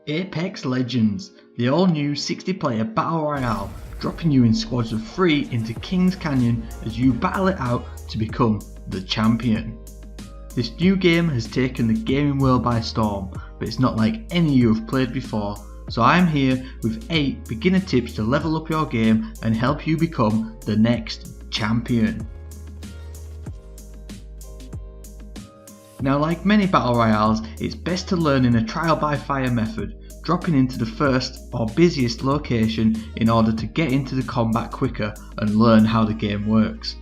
Apex Legends, the all-new 60-player Battle Royale, dropping you in squads of 3 into Kings Canyon as you battle it out to become the champion. This new game has taken the gaming world by storm, but it's not like any you have played before, so I'm here with 8 beginner tips to level up your game and help you become the next champion. Now, like many battle royales, it's best to learn in a trial by fire method, dropping into the first or busiest location in order to get into the combat quicker and learn how the game works.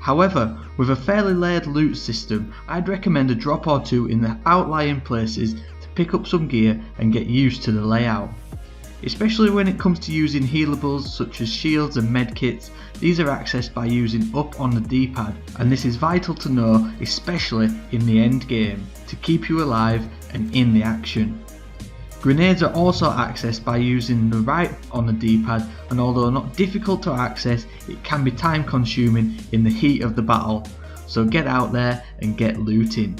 However, with a fairly layered loot system, I'd recommend a drop or two in the outlying places to pick up some gear and get used to the layout. Especially when it comes to using healables such as shields and medkits, these are accessed by using up on the D-pad, and this is vital to know, especially in the end game, to keep you alive and in the action. Grenades are also accessed by using the right on the D-pad, and although not difficult to access, it can be time consuming in the heat of the battle, so get out there and get looting.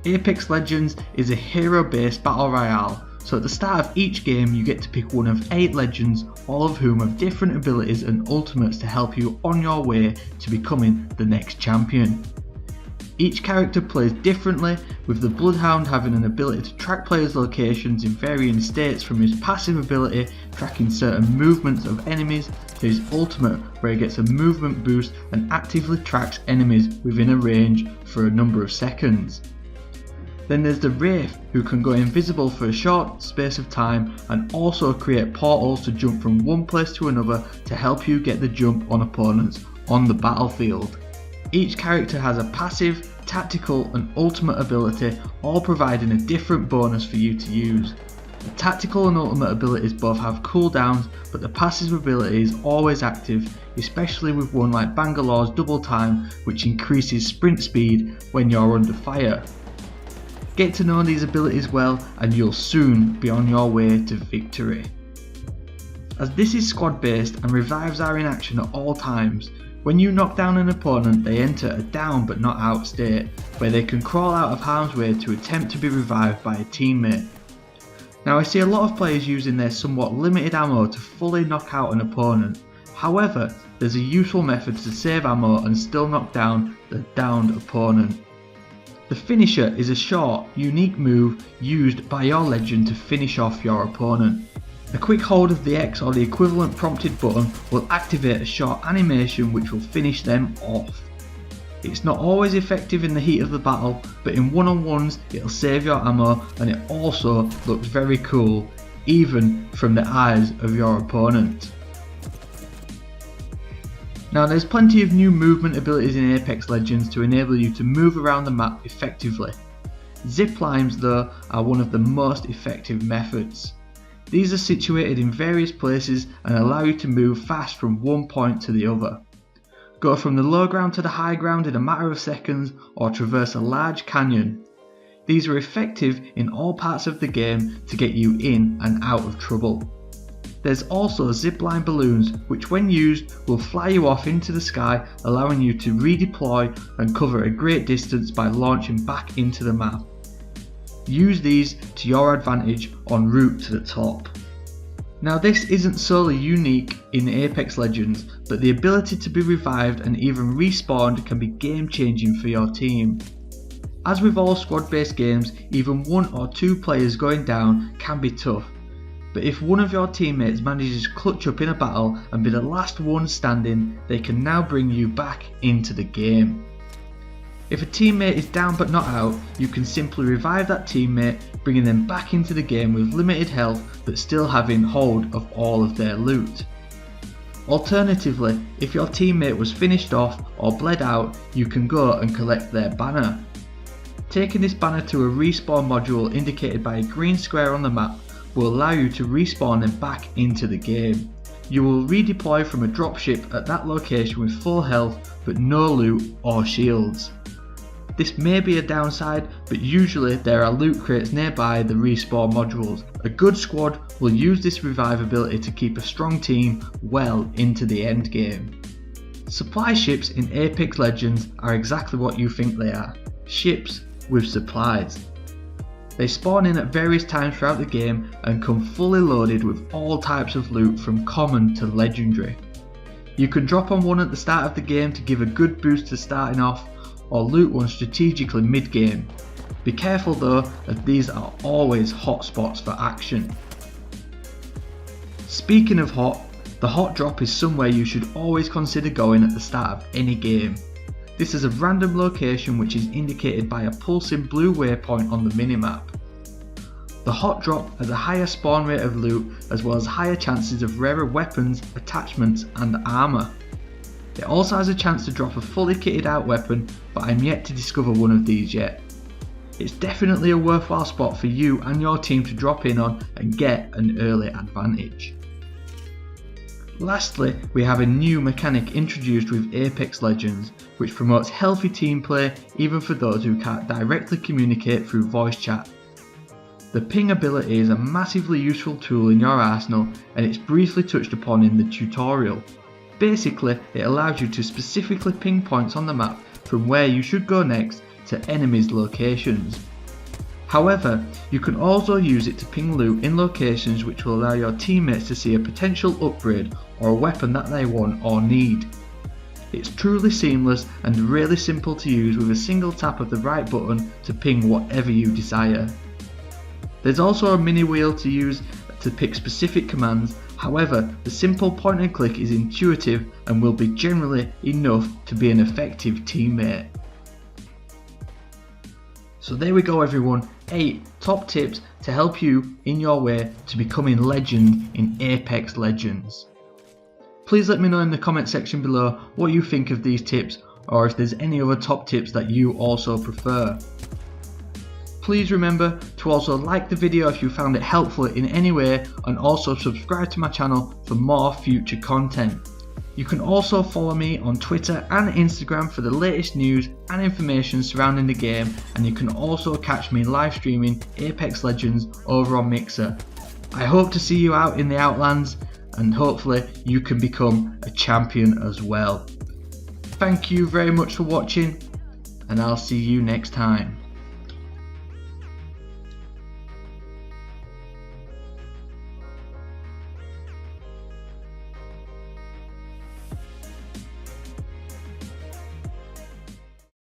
Apex Legends is a hero based battle royale. So at the start of each game you get to pick one of 8 legends, all of whom have different abilities and ultimates to help you on your way to becoming the next champion. Each character plays differently, with the Bloodhound having an ability to track players' locations in varying states from his passive ability tracking certain movements of enemies to his ultimate where he gets a movement boost and actively tracks enemies within a range for a number of seconds. Then there's the Wraith, who can go invisible for a short space of time and also create portals to jump from one place to another to help you get the jump on opponents on the battlefield. Each character has a passive, tactical and ultimate ability, all providing a different bonus for you to use. The tactical and ultimate abilities both have cooldowns, but the passive ability is always active, especially with one like Bangalore's Double Time, which increases sprint speed when you're under fire. Get to know these abilities well and you'll soon be on your way to victory. As this is squad based and revives are in action at all times, when you knock down an opponent they enter a down but not out state, where they can crawl out of harm's way to attempt to be revived by a teammate. Now I see a lot of players using their somewhat limited ammo to fully knock out an opponent, however there's a useful method to save ammo and still knock down the downed opponent. The finisher is a short, unique move used by your legend to finish off your opponent. A quick hold of the X or the equivalent prompted button will activate a short animation which will finish them off. It's not always effective in the heat of the battle, but in one-on-ones it'll save your ammo, and it also looks very cool, even from the eyes of your opponent. Now there's plenty of new movement abilities in Apex Legends to enable you to move around the map effectively. Zip lines though are one of the most effective methods. These are situated in various places and allow you to move fast from one point to the other. Go from the low ground to the high ground in a matter of seconds, or traverse a large canyon. These are effective in all parts of the game to get you in and out of trouble. There's also zipline balloons which when used will fly you off into the sky, allowing you to redeploy and cover a great distance by launching back into the map. Use these to your advantage en route to the top. Now this isn't solely unique in Apex Legends, but the ability to be revived and even respawned can be game changing for your team. As with all squad based games, even 1 or 2 players going down can be tough. But if one of your teammates manages to clutch up in a battle and be the last one standing, they can now bring you back into the game. If a teammate is down but not out, you can simply revive that teammate, bringing them back into the game with limited health but still having hold of all of their loot. Alternatively, if your teammate was finished off or bled out, you can go and collect their banner. Taking this banner to a respawn module indicated by a green square on the map will allow you to respawn them back into the game. You will redeploy from a dropship at that location with full health but no loot or shields. This may be a downside, but usually there are loot crates nearby the respawn modules. A good squad will use this revive ability to keep a strong team well into the end game. Supply ships in Apex Legends are exactly what you think they are, ships with supplies. They spawn in at various times throughout the game and come fully loaded with all types of loot from common to legendary. You can drop on one at the start of the game to give a good boost to starting off, or loot one strategically mid-game. Be careful though, as these are always hot spots for action. Speaking of hot, the hot drop is somewhere you should always consider going at the start of any game. This is a random location which is indicated by a pulsing blue waypoint on the minimap. The hot drop has a higher spawn rate of loot as well as higher chances of rarer weapons, attachments and armour. It also has a chance to drop a fully kitted out weapon, but I'm yet to discover one of these yet. It's definitely a worthwhile spot for you and your team to drop in on and get an early advantage. Lastly, we have a new mechanic introduced with Apex Legends, which promotes healthy team play even for those who can't directly communicate through voice chat. The ping ability is a massively useful tool in your arsenal, and it's briefly touched upon in the tutorial. Basically, it allows you to specifically ping points on the map from where you should go next to enemies' locations. However, you can also use it to ping loot in locations which will allow your teammates to see a potential upgrade or a weapon that they want or need. It's truly seamless and really simple to use with a single tap of the right button to ping whatever you desire. There's also a mini wheel to use to pick specific commands, however the simple point and click is intuitive and will be generally enough to be an effective teammate. So there we go everyone, 8 top tips to help you in your way to becoming legend in Apex Legends. Please let me know in the comment section below what you think of these tips, or if there's any other top tips that you also prefer. Please remember to also like the video if you found it helpful in any way, and also subscribe to my channel for more future content. You can also follow me on Twitter and Instagram for the latest news and information surrounding the game, and you can also catch me live streaming Apex Legends over on Mixer. I hope to see you out in the Outlands, and hopefully you can become a champion as well. Thank you very much for watching, and I'll see you next time.